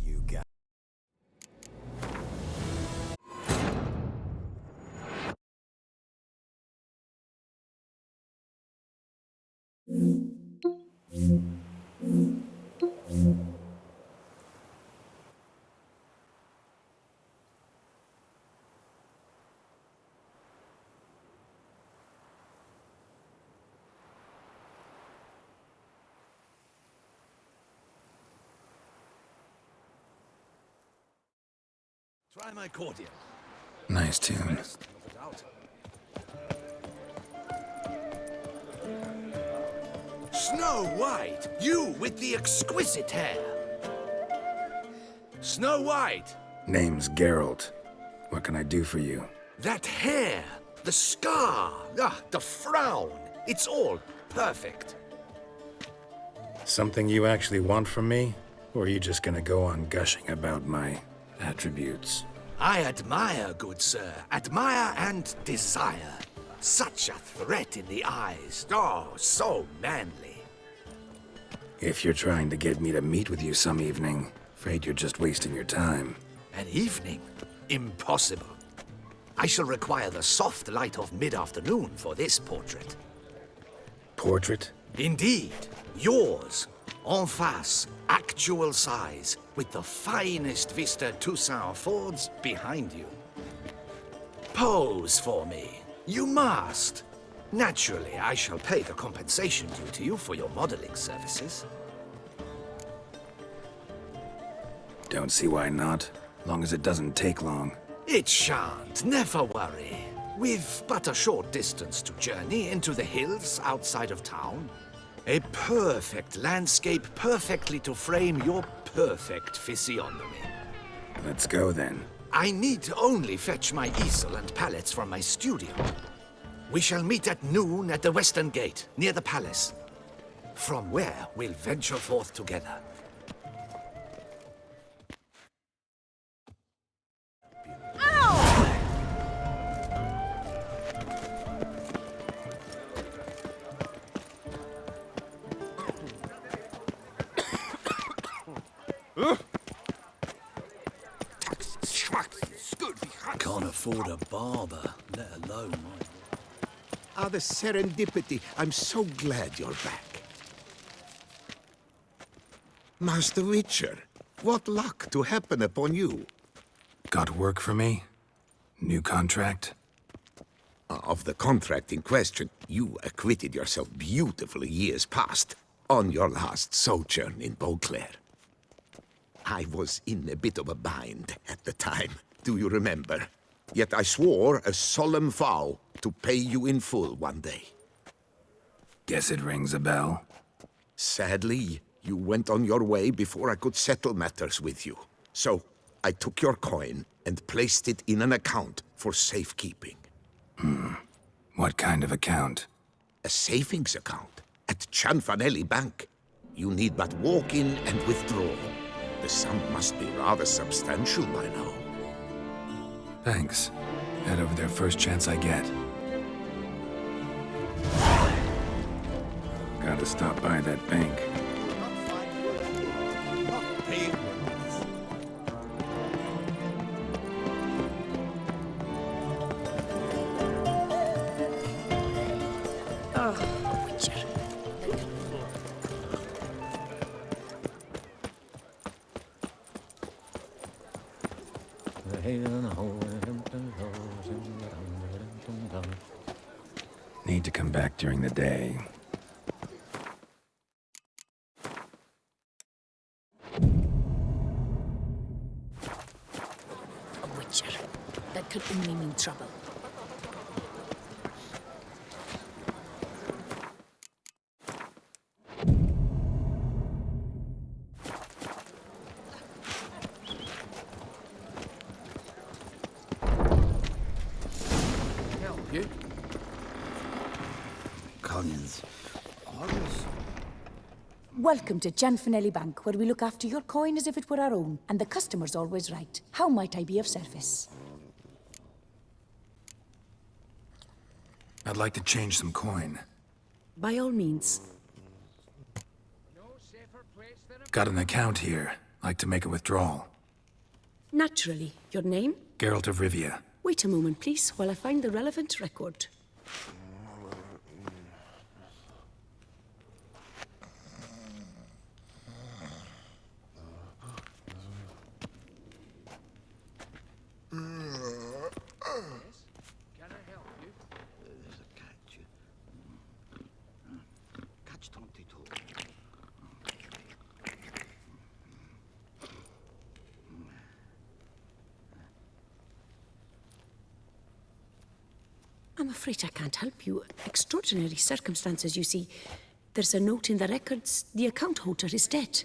You got. Try my cordial. Nice tune. Snow White, you with the exquisite hair. Snow White. Name's Geralt. What can I do for you? That hair, the scar, the frown. It's all perfect. Something you actually want from me? Or are you just gonna go on gushing about my attributes? I admire, good sir. Admire and desire. Such a threat in the eyes. Oh, so manly. If you're trying to get me to meet with you some evening, afraid you're just wasting your time. An evening? Impossible. I shall require the soft light of mid-afternoon for this portrait. Portrait? Indeed. Yours. En face. Actual size. With the finest Vista Toussaint affords behind you. Pose for me. You must. Naturally, I shall pay the compensation due to you for your modeling services. Don't see why not, long as it doesn't take long. It shan't, never worry. We've but a short distance to journey into the hills outside of town. A perfect landscape perfectly to frame your perfect physiognomy. Let's go then. I need only fetch my easel and pallets from my studio. We shall meet at noon at the western gate, near the palace. From where we'll venture forth together. Can't afford a barber, let alone Ah, the serendipity. I'm so glad you're back. Master Witcher, what luck to happen upon you. Got work for me? New contract? Of the contract in question, you acquitted yourself beautifully years past, on your last sojourn in Beauclair. I was in a bit of a bind at the time, do you remember? Yet I swore a solemn vow to pay you in full one day. Guess it rings a bell. Sadly, you went on your way before I could settle matters with you. So, I took your coin and placed it in an account for safekeeping. What kind of account? A savings account at Cianfanelli Bank. You need but walk in and withdraw. The sum must be rather substantial by now. Thanks. Head over there first chance I get. Gotta stop by that bank. Need to come back during the day. A witcher. That could only mean trouble. Welcome to Cianfanelli Bank, where we look after your coin as if it were our own, and the customer's always right. How might I be of service? I'd like to change some coin. By all means. Got an account here. Like to make a withdrawal. Naturally. Your name? Geralt of Rivia. Wait a moment, please, while I find the relevant record. I'm afraid I can't help you. Extraordinary circumstances, you see. There's a note in the records. The account holder is dead.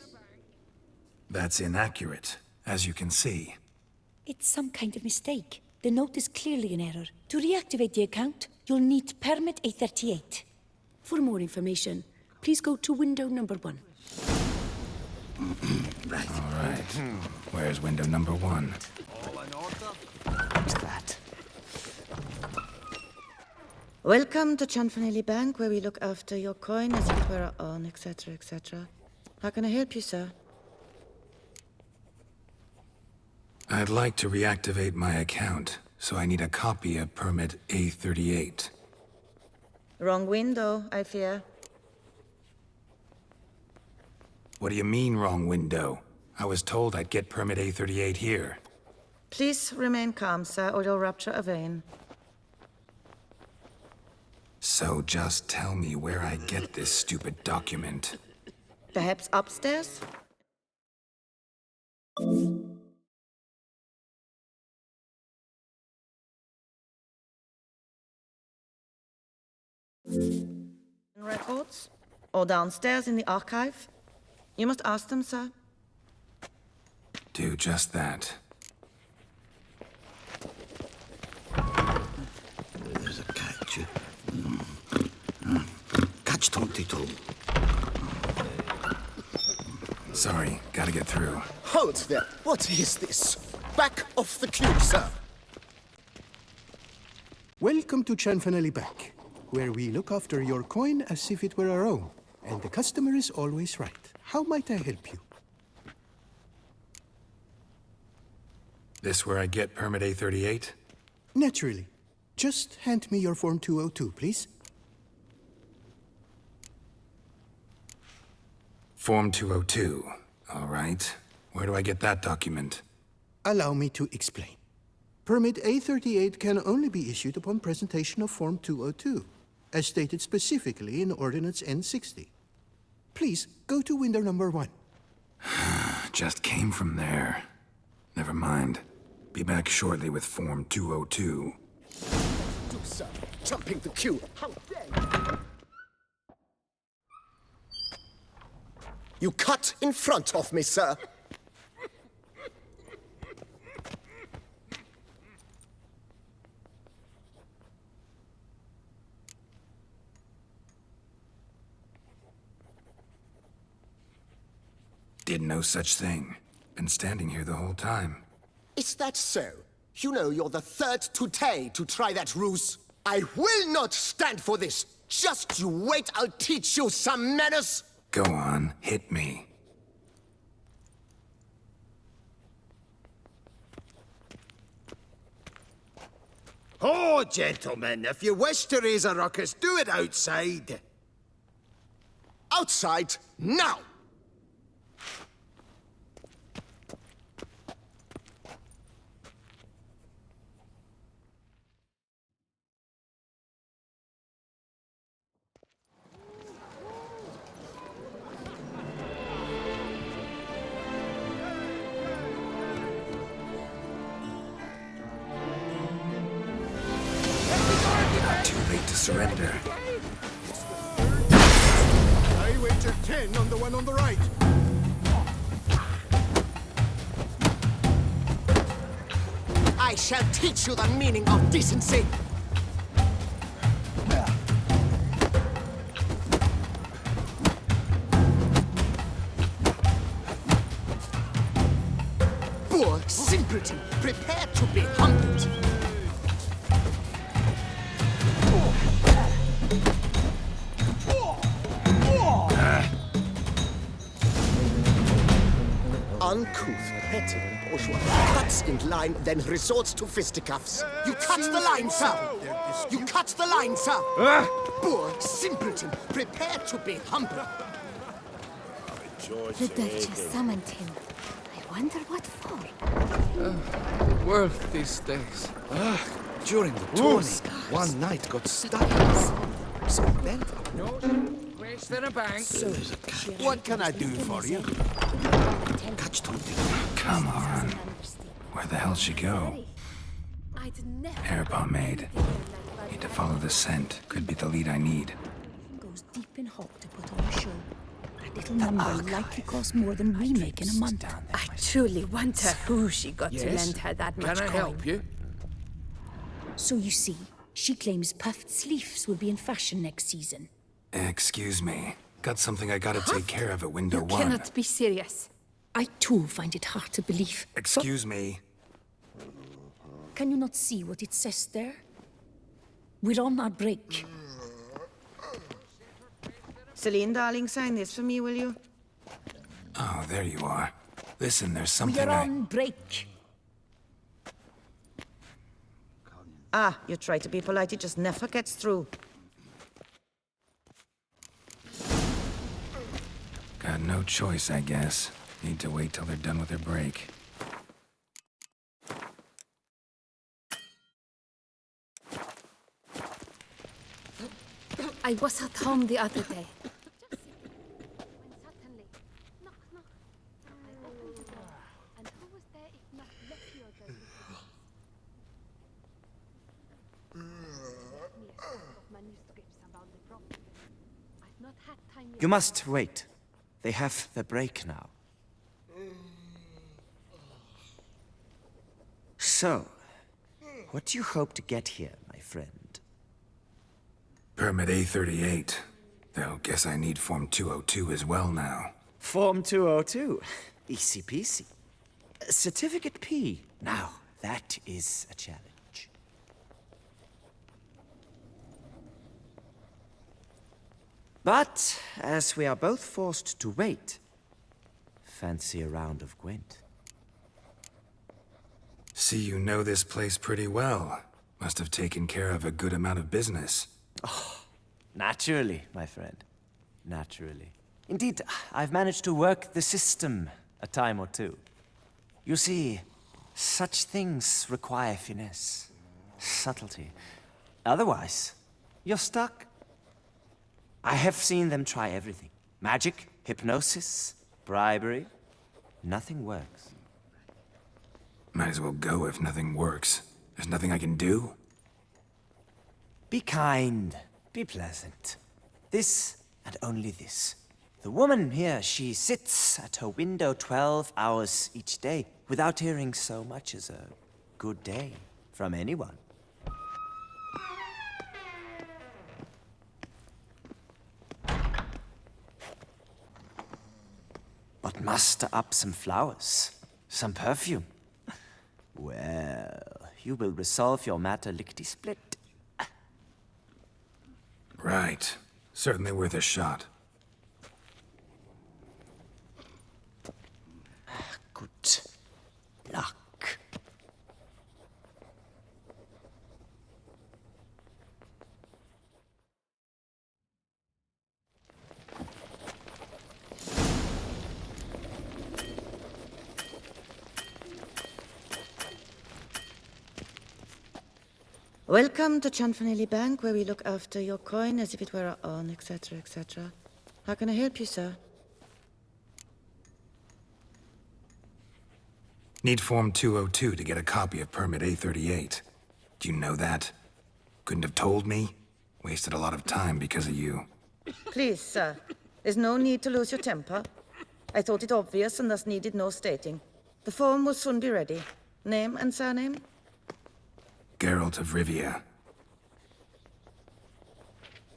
That's inaccurate, as you can see. It's some kind of mistake. The note is clearly an error. To reactivate the account, you'll need permit A38. For more information, please go to window number 1. Right. All right. Where's window number 1? What's that? Welcome to Chanfanelli Bank, where we look after your coin as if it were our own, etc., etc. How can I help you, sir? I'd like to reactivate my account, so I need a copy of permit A38. Wrong window, I fear. What do you mean, wrong window? I was told I'd get permit A38 here. Please remain calm, sir, or you'll rupture a vein. So just tell me where I get this stupid document. Perhaps upstairs? Records? Or downstairs in the archive? You must ask them, sir. Do just that. There's a catch. Catch 22. Sorry, gotta get through. Hold there. What is this? Back off the queue, sir. Welcome to Chanfanelli Bank, where we look after your coin as if it were our own, and the customer is always right. How might I help you? This where I get permit A38? Naturally. Just hand me your Form 202, please. Form 202. All right. Where do I get that document? Allow me to explain. Permit A38 can only be issued upon presentation of Form 202, as stated specifically in Ordinance N60. Please, go to window number 1. Just came from there. Never mind. Be back shortly with Form 202. Do, sir. Jumping the queue. How dare you? You cut in front of me, sir. Did no such thing. Been standing here the whole time. Is that so? You know you're the third today to try that ruse. I will not stand for this. Just you wait, I'll teach you some manners. Go on, hit me. Oh, gentlemen, if you wish to raise a ruckus, do it outside. Outside, now! Too late to surrender. I wager 10 on the one on the right. I shall teach you the meaning of decency. Poor simpleton, prepare to be humbled. uncouth, petty bourgeois cuts in line, then resorts to fisticuffs. You cut the line, sir! You cut the line, sir! Poor simpleton, prepare to be humbled. The Duchess summoned him. I wonder what for. World these days. During the tourney, one knight got stuck. So then... Where's the bank? What can I do for you? Catch 20. Come on. Where the hell she go? Air pomade. Need to follow the scent. Could be the lead I need. Goes deep in hop to put on a show. That little number likely costs more than we make in a month. I truly wonder who she got to lend her that much Can I coin. help you? So you see, she claims puffed sleeves will be in fashion next season. Excuse me. Got something I gotta take care of at window one. Cannot be serious. I too find it hard to believe. Excuse me. Can you not see what it says there? We're on our break. Celine, darling, sign this for me, will you? Oh, there you are. Listen, there's We something are on break. Ah, you try to be polite, it just never gets through. Got no choice, I guess. Need to wait till they're done with their break. I was at home the other day. You must wait. They have the break now. So, what do you hope to get here, my friend? Permit A38. Though, guess I need Form 202 as well now. Form 202. Easy peasy. Certificate P. Now, that is a challenge. But, as we are both forced to wait, fancy a round of Gwent. See, you know this place pretty well. Must have taken care of a good amount of business. Oh, naturally, my friend. Naturally. Indeed, I've managed to work the system a time or two. You see, such things require finesse, subtlety. Otherwise, you're stuck. I have seen them try everything. Magic, hypnosis, bribery. Nothing works. Might as well go if nothing works. There's nothing I can do? Be kind. Be pleasant. This and only this. The woman here, she sits at her window 12 hours each day without hearing so much as a good day from anyone. But muster up some flowers, some perfume. Well, you will resolve your matter lickety-split. Right. Certainly worth a shot. Good luck. Welcome to Chanfanelli Bank, where we look after your coin as if it were our own, etc., etc. How can I help you, sir? Need Form 202 to get a copy of Permit A38. Do you know that? Couldn't have told me? Wasted a lot of time because of you. Please, sir. There's no need to lose your temper. I thought it obvious and thus needed no stating. The form will soon be ready. Name and surname? Geralt of Rivia.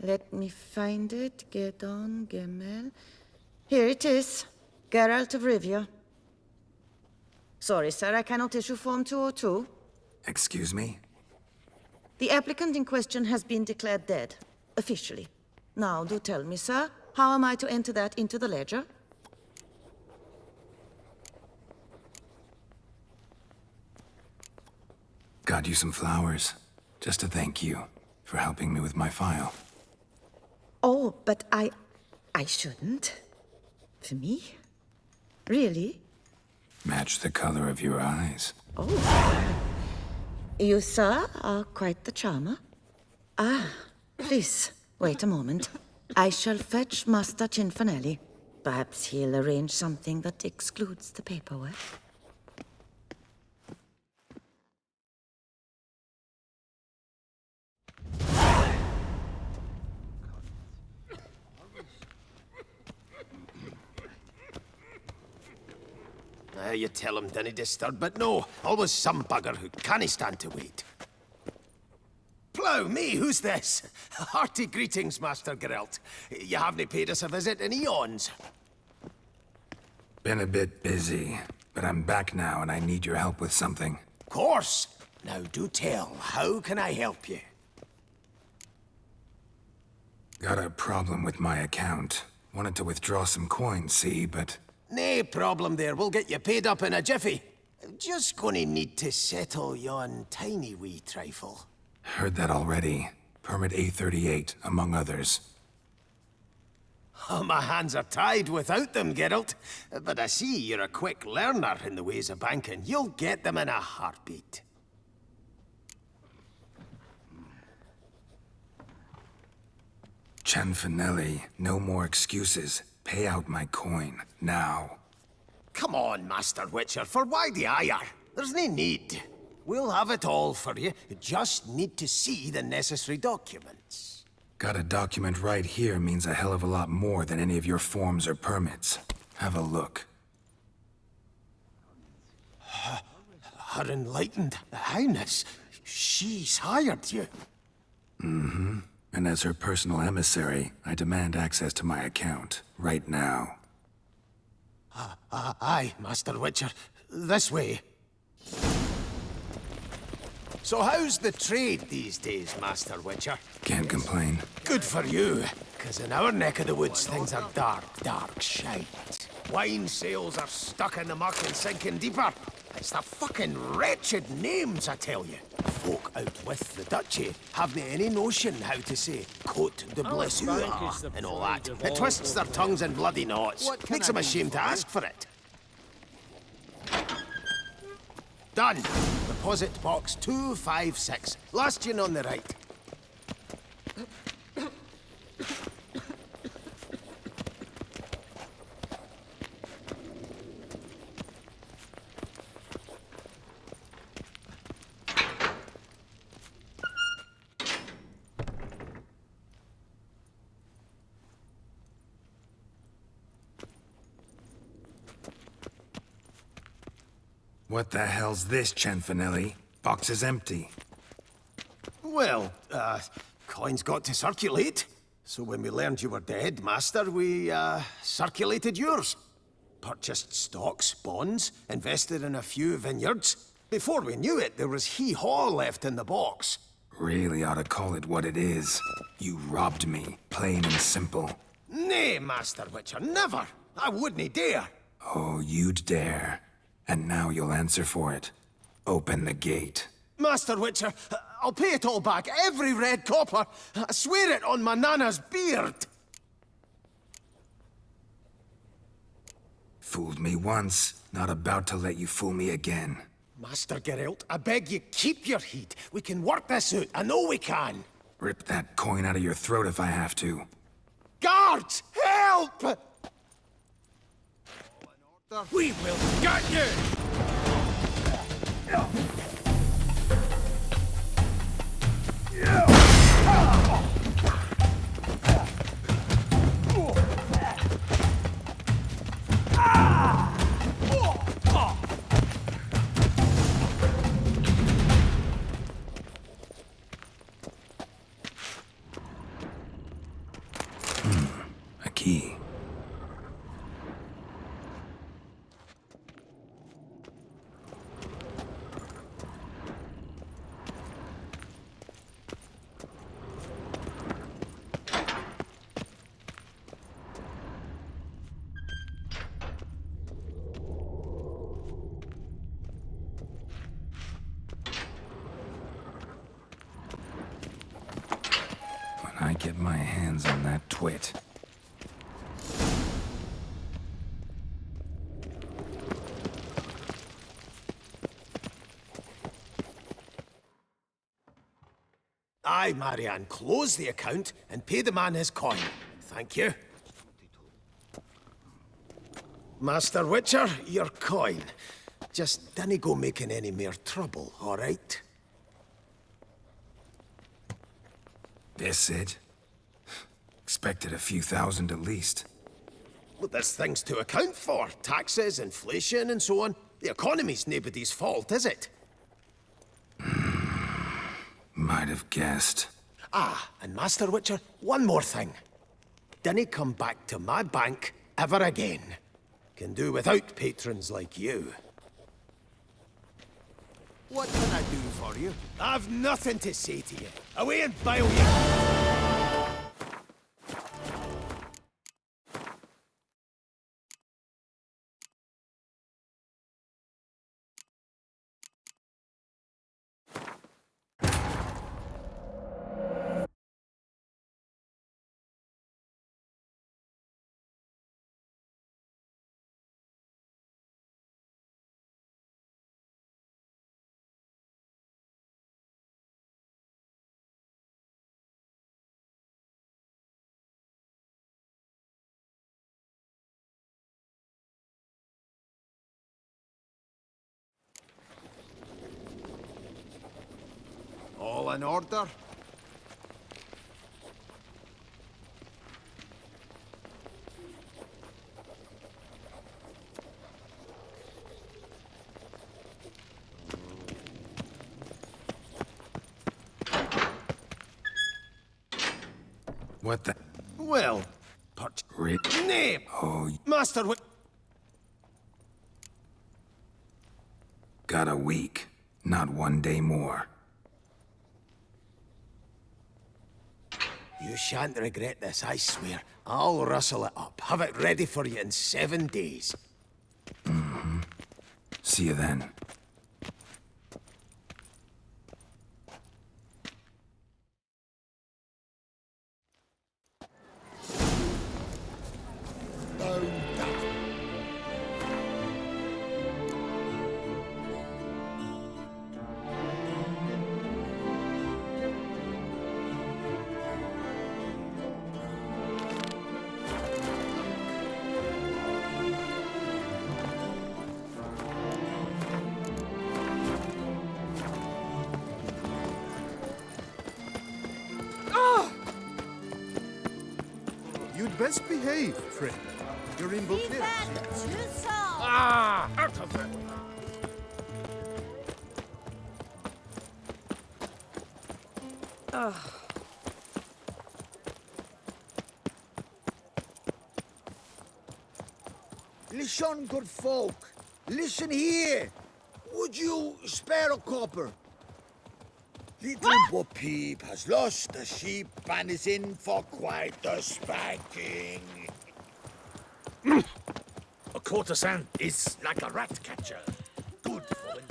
Let me find it. Gedon, Gemel. Here it is. Geralt of Rivia. Sorry, sir, I cannot issue Form 202. Excuse me? The applicant in question has been declared dead, officially. Now, do tell me, sir, how am I to enter that into the ledger? Brought you some flowers, just to thank you for helping me with my file. Oh, but I shouldn't. For me? Really? Match the color of your eyes. Oh. You, sir, are quite the charmer. Ah, please, wait a moment. I shall fetch Master Cinfanelli. Perhaps he'll arrange something that excludes the paperwork. You tell him, dinna disturb, but no, always some bugger who can't stand to wait. Plough me, who's this? Hearty greetings, Master Geralt. You haven't paid us a visit in eons. Been a bit busy, but I'm back now and I need your help with something. Course. Now do tell, how can I help you? Got a problem with my account. Wanted to withdraw some coins, see, but... Nae problem there, we'll get you paid up in a jiffy. Just gonna need to settle yon tiny wee trifle. Heard that already. Permit A38, among others. Oh, my hands are tied without them, Geralt. But I see you're a quick learner in the ways of banking. You'll get them in a heartbeat. Cinfanelli, no more excuses. Pay out my coin, now. Come on, Master Witcher, for why the ire? There's no need. We'll have it all for you. You just need to see the necessary documents. Got a document right here means a hell of a lot more than any of your forms or permits. Have a look. Her Enlightened Highness, she's hired you. Mm-hmm. And as her personal emissary, I demand access to my account, right now. Aye, Master Witcher. This way. So how's the trade these days, Master Witcher? Can't complain. Good for you, because in our neck of the woods, things are dark, dark shite. Wine sales are stuck in the muck and sinking deeper. It's the fucking wretched names, I tell you. Folk out with the duchy haven't any notion how to say Cote de Blessure and all that. It twists their tongues in bloody knots. Makes them ashamed to ask for it. Done. Deposit box 256. Last one on the right. What the hell's this, Cinfanelli? Box is empty. Well, coins got to circulate. So when we learned you were dead, Master, we, circulated yours. Purchased stocks, bonds, invested in a few vineyards. Before we knew it, there was hee-haw left in the box. Really ought to call it what it is. You robbed me, plain and simple. Nay, Master Witcher, never! I wouldn't dare! Oh, you'd dare. And now you'll answer for it. Open the gate. Master Witcher, I'll pay it all back, every red copper. I swear it on my nana's beard. Fooled me once, not about to let you fool me again. Master Geralt, I beg you, keep your heat. We can work this out, I know we can. Rip that coin out of your throat if I have to. Guards, help! We will get you! A key. get my hands on that twit. Aye, Marianne, close the account and pay the man his coin. Thank you. Master Witcher, your coin. Just dinna go making any more trouble, all right? This it? Expected a few thousand at least. Well, there's things to account for. Taxes, inflation, and so on. The economy's nobody's fault, is it? Might have guessed. Ah, and Master Witcher, one more thing. Dinna come back to my bank ever again. Can do without patrons like you. What can I do for you? I've nothing to say to you. Away and bile you! All in order? What the? Well, name! Oh, Master Witcher. got a week. Not 1 day more. You shan't regret this, I swear. I'll rustle it up. Have it ready for you in 7 days. Mm-hmm. See you then. You'd best behave, friend. You're in Beauclair. Ah! Out of it! Listen, good folk. Listen here. Would you spare a copper? Little Bo Peep has lost a sheep and is in for quite the spanking. A courtesan is like a rat catcher. Good for when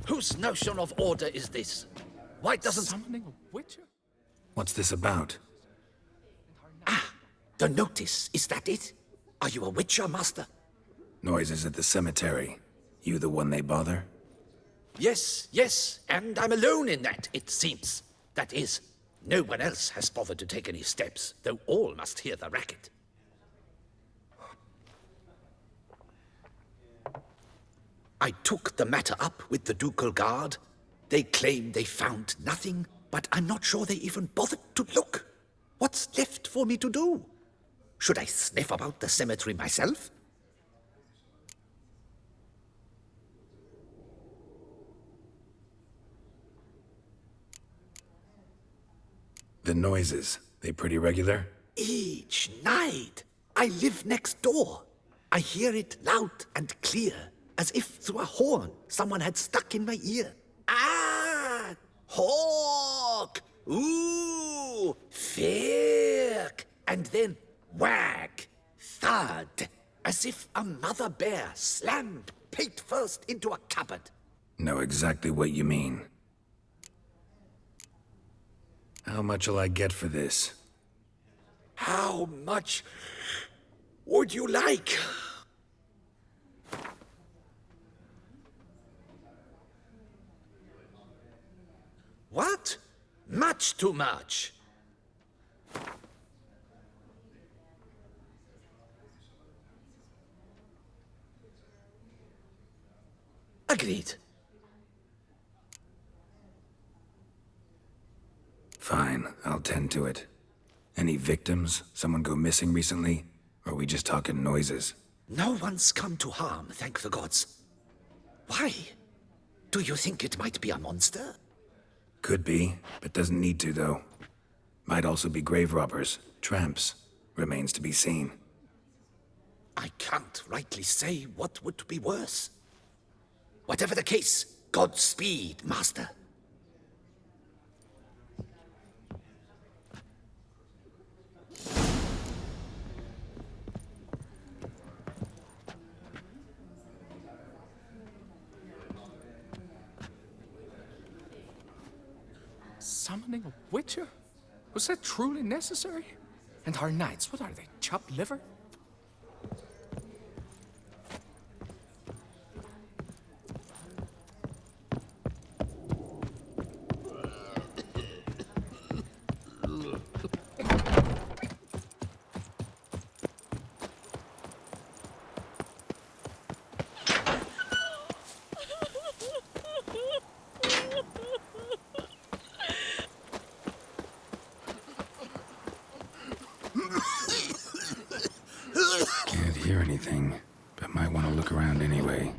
Whose notion of order is this? Why doesn't... Summoning a witcher? What's this about? Ah, the notice. Is that it? Are you a witcher, master? Noises at the cemetery. You the one they bother? Yes, yes, and I'm alone in that, it seems. That is, no one else has bothered to take any steps, though all must hear the racket. I took the matter up with the ducal guard. They claim they found nothing, but I'm not sure they even bothered to look. What's left for me to do? Should I sniff about the cemetery myself? The noises, they pretty regular? Each night. I live next door. I hear it loud and clear, as if through a horn someone had stuck in my ear. Ah! Hawk! Ooh! Firk! And then whack! Thud! As if a mother bear slammed paint first into a cupboard. Know exactly what you mean. How much'll I get for this? How much would you like? What? Much too much. Agreed. Fine, I'll tend to it. Any victims? Someone go missing recently? Or are we just talking noises? No one's come to harm, thank the gods. Why? Do you think it might be a monster? Could be, but doesn't need to, though. Might also be grave robbers, tramps. Remains to be seen. I can't rightly say what would be worse. Whatever the case, Godspeed, Master. Summoning a witcher? Was that truly necessary? And our knights, what are they, chopped liver? Can't hear anything, but might want to look around anyway.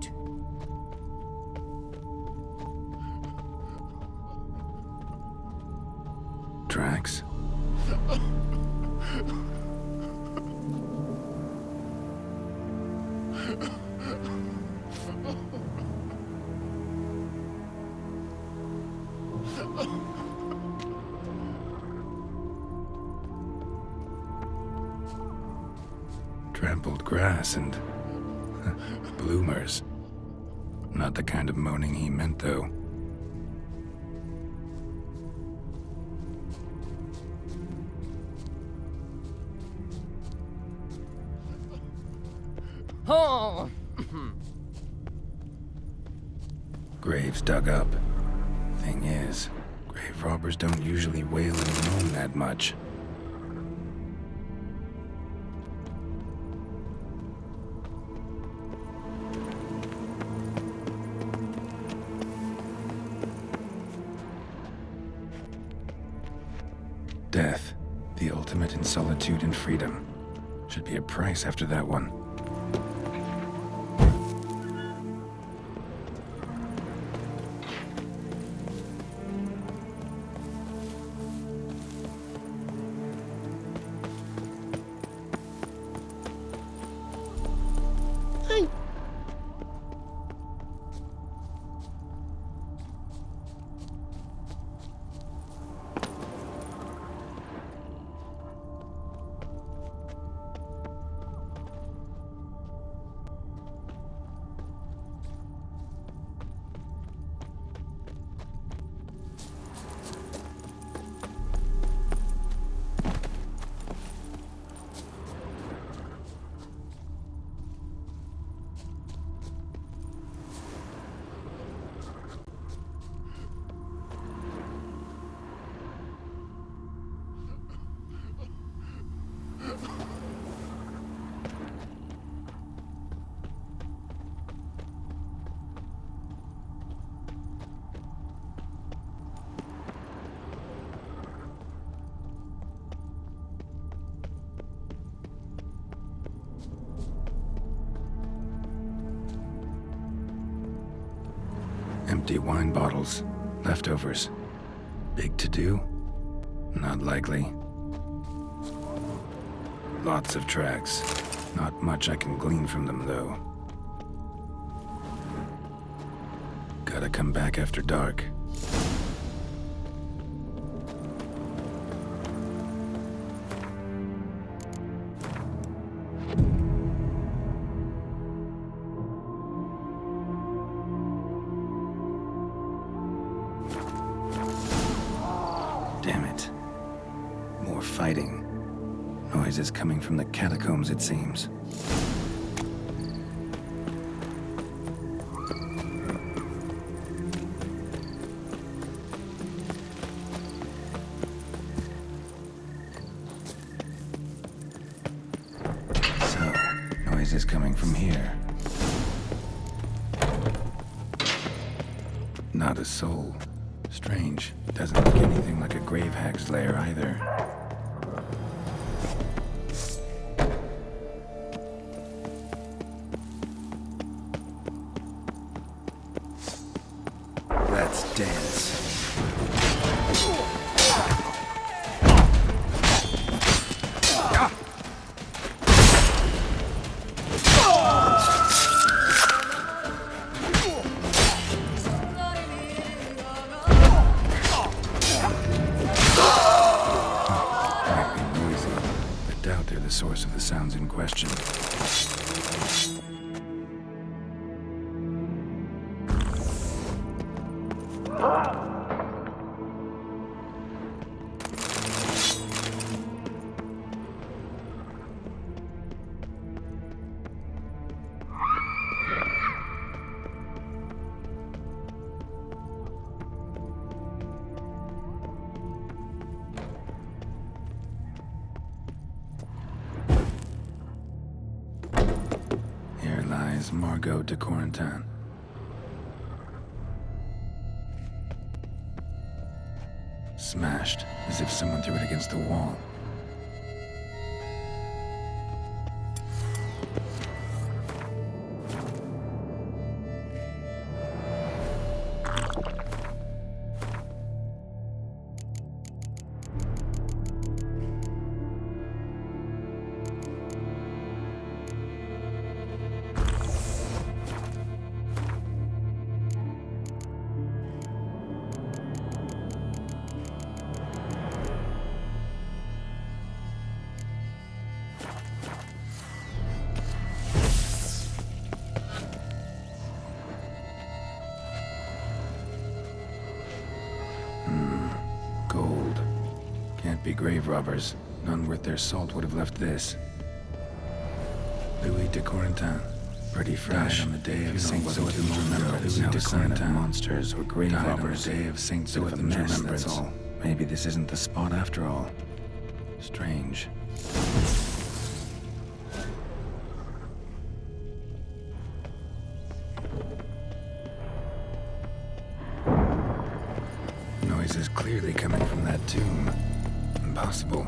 right. Tracks? Trampled grass and bloomers. Not the kind of moaning he meant, though. Oh! Graves dug up. Thing is, grave robbers don't usually wail and moan that much. Death, the ultimate in solitude and freedom. Should be a price after that one. Empty wine bottles. Leftovers. Big to-do? Not likely. Lots of tracks. Not much I can glean from them, though. Gotta come back after dark. Damn it. More fighting. Noises coming from the catacombs, it seems. So, noises coming from here. Not a soul. Strange. Doesn't look anything like a grave hag's lair either. Let's dance. Source of the sounds in question. Margot de Corentin. Smashed, as if someone threw it against the wall. be grave robbers. None worth their salt would have left this. Louis de Corentin. Pretty fresh. Died on the day of Saint Zoe's remembrance. Louis de Corentin monsters or grave robbers. Day of Saint Zoe's remembrance. That's all. Maybe this isn't the spot after all. Strange. Noise is clearly coming from that tomb. Impossible.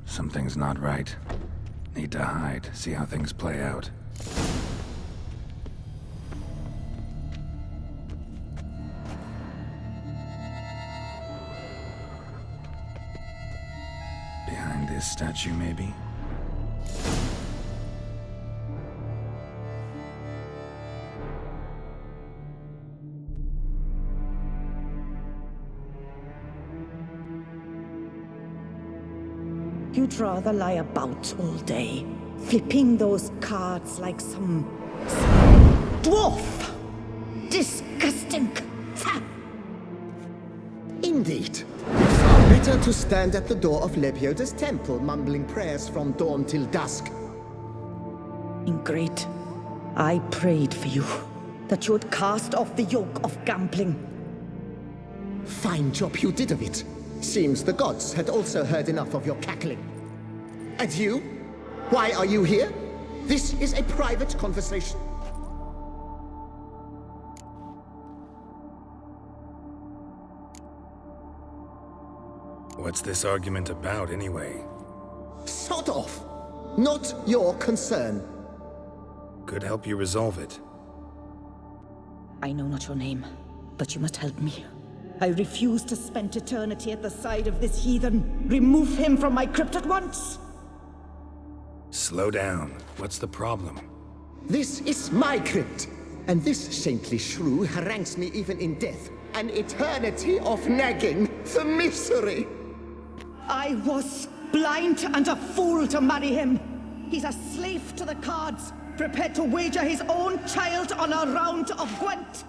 Something's not right. Need to hide, see how things play out. Behind this statue, maybe? You'd rather lie about all day, flipping those cards like some dwarf. Disgusting. Indeed. Far better to stand at the door of Lebioda's temple, mumbling prayers from dawn till dusk. Ingrid, I prayed for you, that you would cast off the yoke of gambling. Fine job you did of it. Seems the gods had also heard enough of your cackling. And you? Why are you here? This is a private conversation. What's this argument about, anyway? Sod off! Not your concern. Could help you resolve it. I know not your name, but you must help me. I refuse to spend eternity at the side of this heathen. Remove him from my crypt at once! Slow down. What's the problem? This is my crypt, and this saintly shrew harangues me even in death. An eternity of nagging, the misery! I was blind and a fool to marry him. He's a slave to the cards, prepared to wager his own child on a round of Gwent.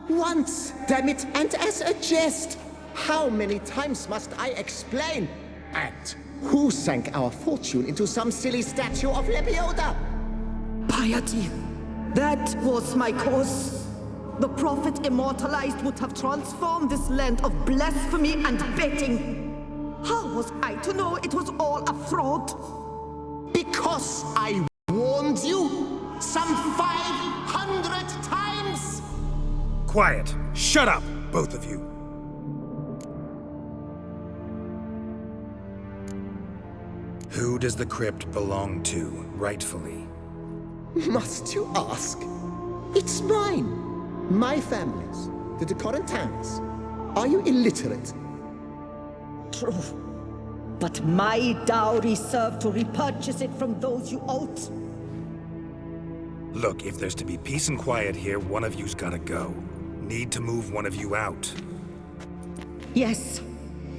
Once, damn it, and as a jest. How many times must I explain? And who sank our fortune into some silly statue of Lebioda? Piety. That was my cause. The prophet immortalized would have transformed this land of blasphemy and betting. How was I to know it was all a fraud? Because I warned you some 500 times! Quiet! Shut up, both of you! Who does the crypt belong to, rightfully? Must you ask? It's mine. My family's. The de Corentins. Are you illiterate? True. But my dowry served to repurchase it from those you owed. Look, if there's to be peace and quiet here, one of you's gotta go. Need to move one of you out. Yes.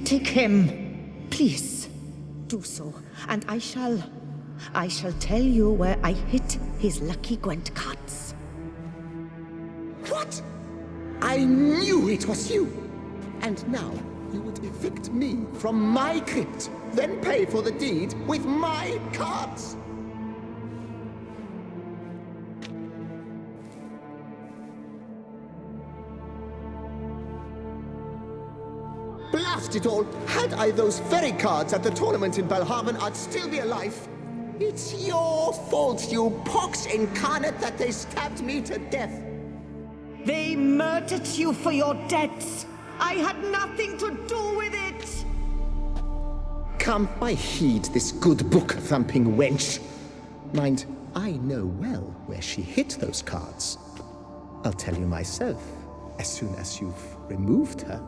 Take him. Please. Do so. And I shall tell you where I hid his lucky Gwent cards. What? I knew it was you! And now you would evict me from my crypt, then pay for the deed with my cards! Blast it all! Had I those very cards at the tournament in Belhaven, I'd still be alive. It's your fault, you pox incarnate, that they stabbed me to death. They murdered you for your debts. I had nothing to do with it. Come, I heed this good book-thumping wench. Mind, I know well where she hid those cards. I'll tell you myself, as soon as you've removed her.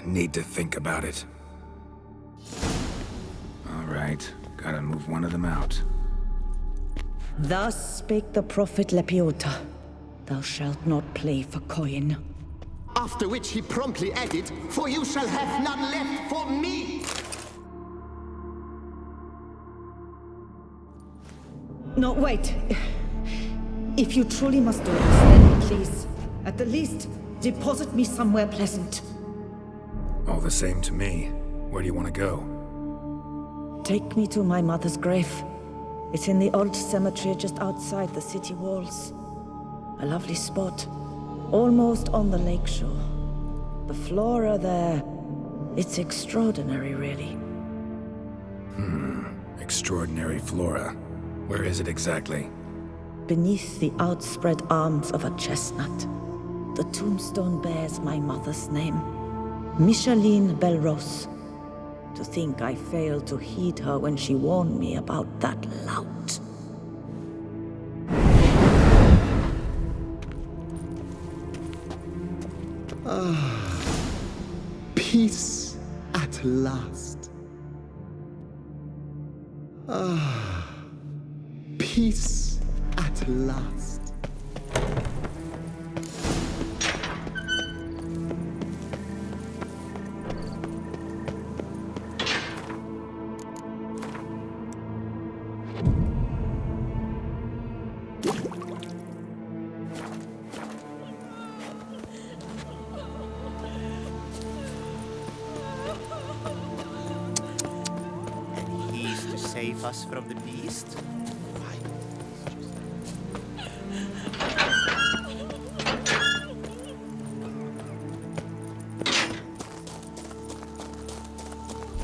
Need to think about it. All right, gotta move one of them out. Thus spake the prophet Lepiota. Thou shalt not play for coin. After which he promptly added, "For you shall have none left for me!" No, wait. If you truly must do this, then please, at the least, deposit me somewhere pleasant. All the same to me. Where do you want to go? Take me to my mother's grave. It's in the old cemetery just outside the city walls. A lovely spot, almost on the lakeshore. The flora there, it's extraordinary, really. Extraordinary flora. Where is it exactly? Beneath the outspread arms of a chestnut, the tombstone bears my mother's name, Micheline Belrose. To think I failed to heed her when she warned me about that lout. Peace at last. Peace at last. Save us from the beast?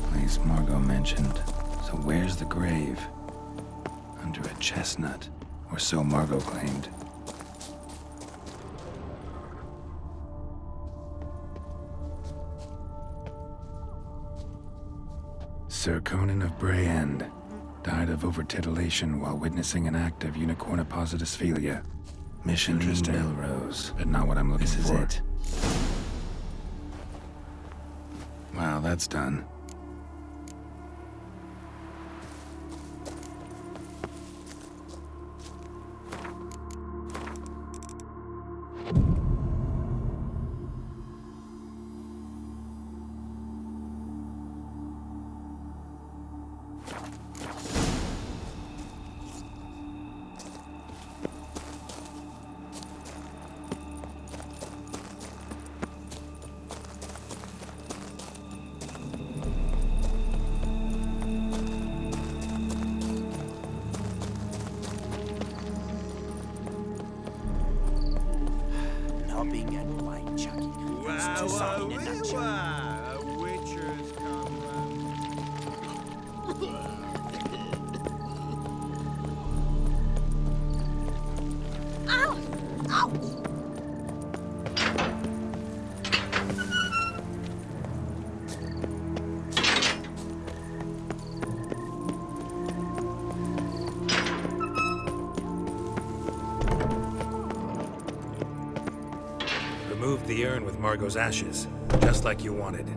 Place Margot mentioned. So where's the grave? Under a chestnut, or so Margot claimed. Sir Conan of Bray End died of overtitillation while witnessing an act of unicorniposisphilia. Mission Melrose, but not what I'm looking for. This is it. Wow, that's done. Nobbing and wine chugging. It's Tucson in a nutshell. Witchers come Ow! Ow! Removed the urn with Margot's ashes, just like you wanted.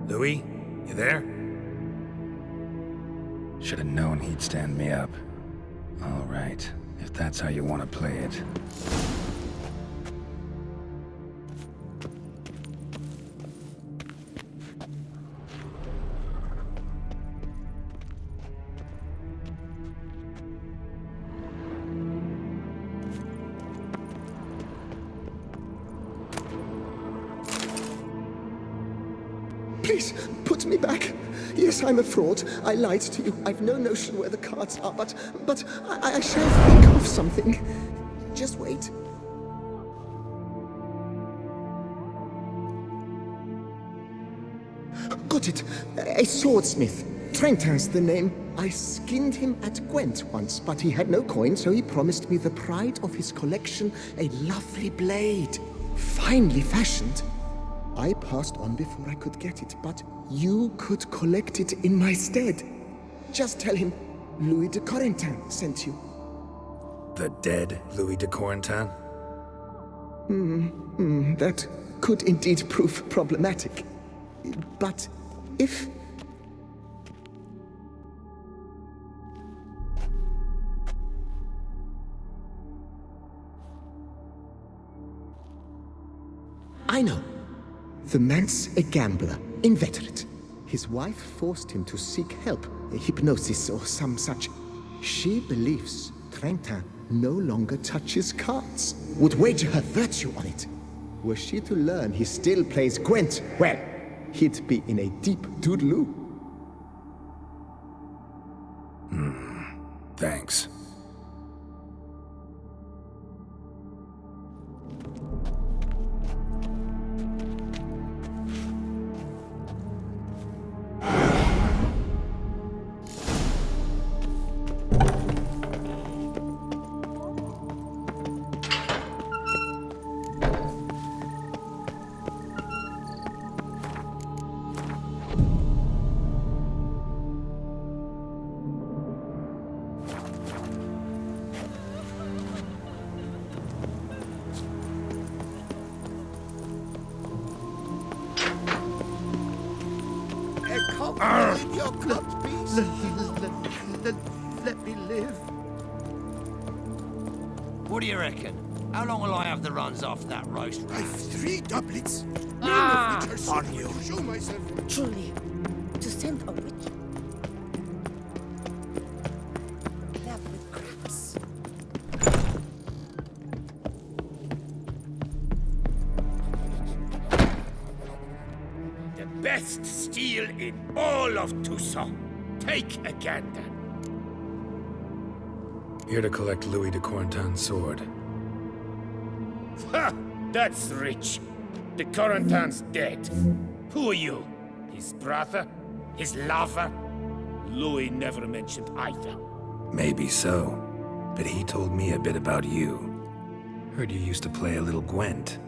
Louis, you there? Should have known he'd stand me up. All right, if that's how you want to play it. Please, put me back. Yes, I'm a fraud. I lied to you. I've no notion where the cards are, but I shall think of something. Just wait. Got it. A swordsmith. Trentin's the name. I skinned him at Gwent once, but he had no coin, so he promised me the pride of his collection, a lovely blade. Finely fashioned. I passed on before I could get it, but you could collect it in my stead. Just tell him Louis de Corentin sent you. The dead Louis de Corentin? That could indeed prove problematic. But if... I know. The man's a gambler, inveterate. His wife forced him to seek help, hypnosis or some such. She believes Trentin no longer touches cards, would wager her virtue on it. Were she to learn he still plays Gwent, well, he'd be in a deep doodaloo. Thanks. Your cut piece. Let me live. What do you reckon? How long will I have the runs off that roast rat? I've 3 doublets. Ah, None of which are suitable to show myself. Truly, to send a witch. Left with craps. The best steel in all of Tucson. Take a gander. Here to collect Louis de Corentin's sword. Ha! That's rich. The Corentin's dead. Who are you? His brother? His lover? Louis never mentioned either. Maybe so, but he told me a bit about you. Heard you used to play a little Gwent.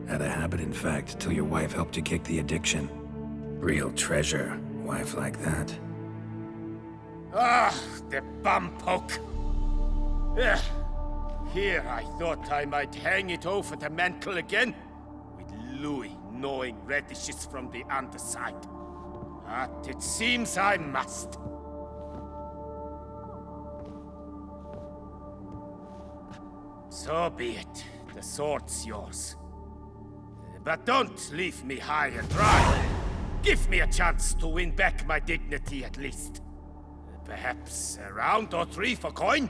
Had a habit, in fact, till your wife helped you kick the addiction. Real treasure, wife like that. Ah, the bumpoke. Ugh. Here I thought I might hang it over the mantle again, with Louis gnawing radishes from the underside. But it seems I must. So be it. The sword's yours. But don't leave me high and dry. Give me a chance to win back my dignity at least. Perhaps a round or 3 for coin?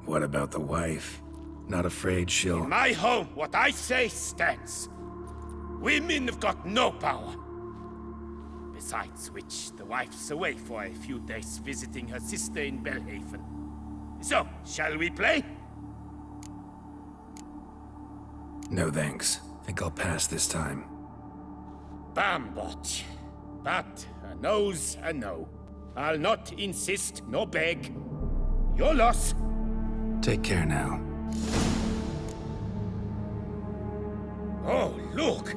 What about the wife? Not afraid she'll... In my home, what I say stands. Women have got no power. Besides which, the wife's away for a few days visiting her sister in Belhaven. So, shall we play? No thanks. Think I'll pass this time. Bambot. But a no's a no. I'll not insist, no beg. Your loss. Take care now. Oh, look!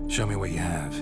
Show me what you have.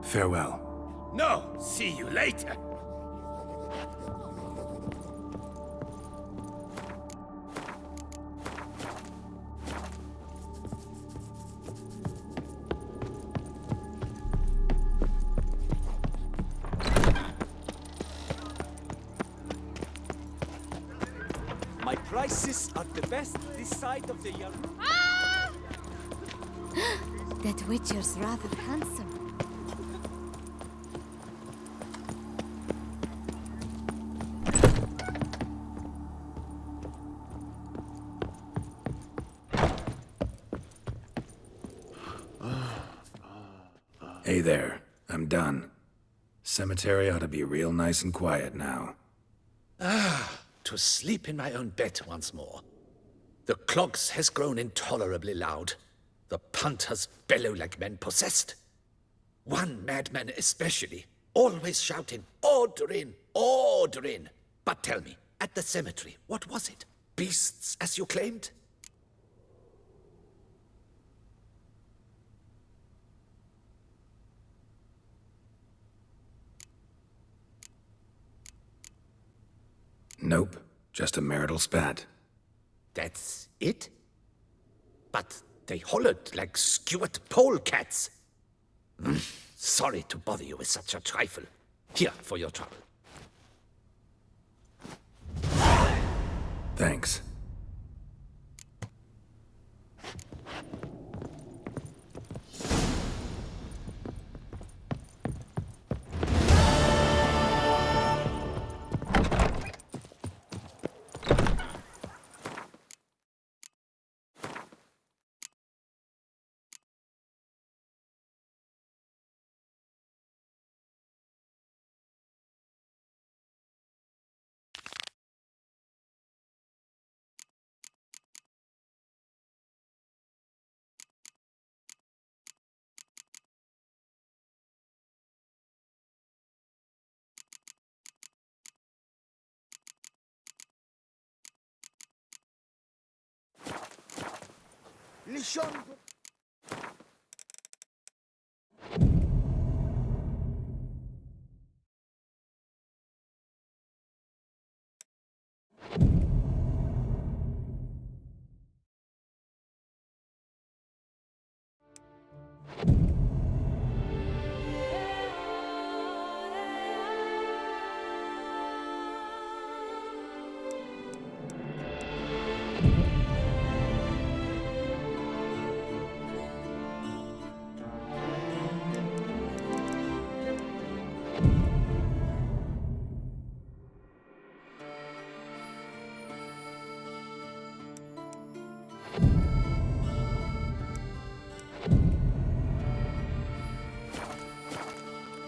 Farewell. No, see you later. My prices are the best this side of the year. That Witcher's rather handsome. Hey there, I'm done. Cemetery ought to be real nice and quiet now. To sleep in my own bed once more. The clogs has grown intolerably loud. The punters bellow like men possessed. One madman especially, always shouting, "Order in! Order in!" But tell me, at the cemetery, what was it? Beasts, as you claimed? Nope, just a marital spat. That's it? But they hollered like skewered polecats. Sorry to bother you with such a trifle. Here for your trouble. Thanks.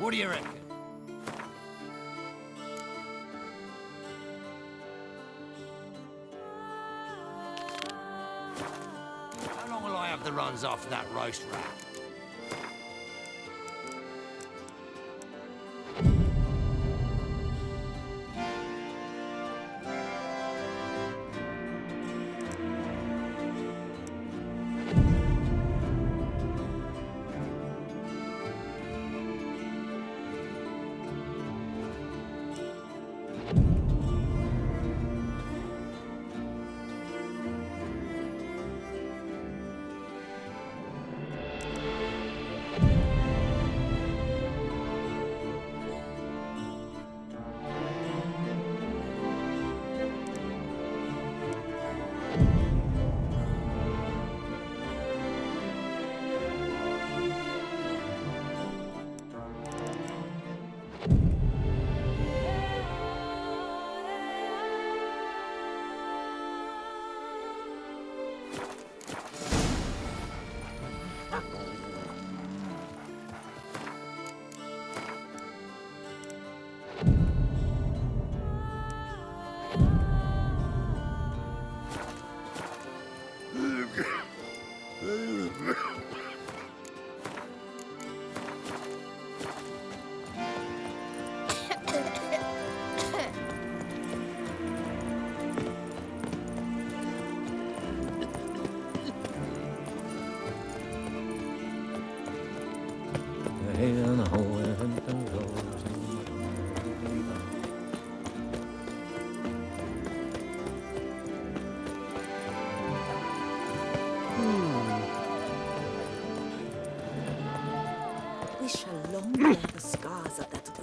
What do you reckon? How long will I have the runs off that roast rat?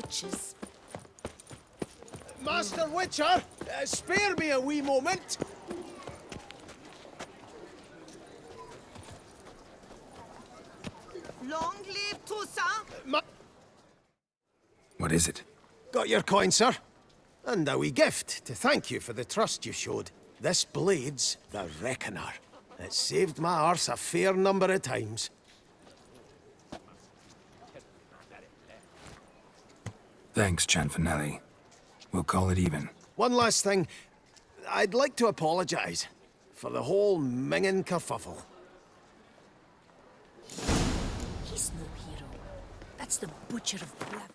witches. Master Witcher, spare me a wee moment. Long live Toussaint! What is it? Got your coin, sir. And a wee gift to thank you for the trust you showed. This blade's the Reckoner. It saved my arse a fair number of times. Thanks, Cianfanelli. We'll call it even. One last thing. I'd like to apologize for the whole mingin' kerfuffle. He's no hero. That's the butcher of blood.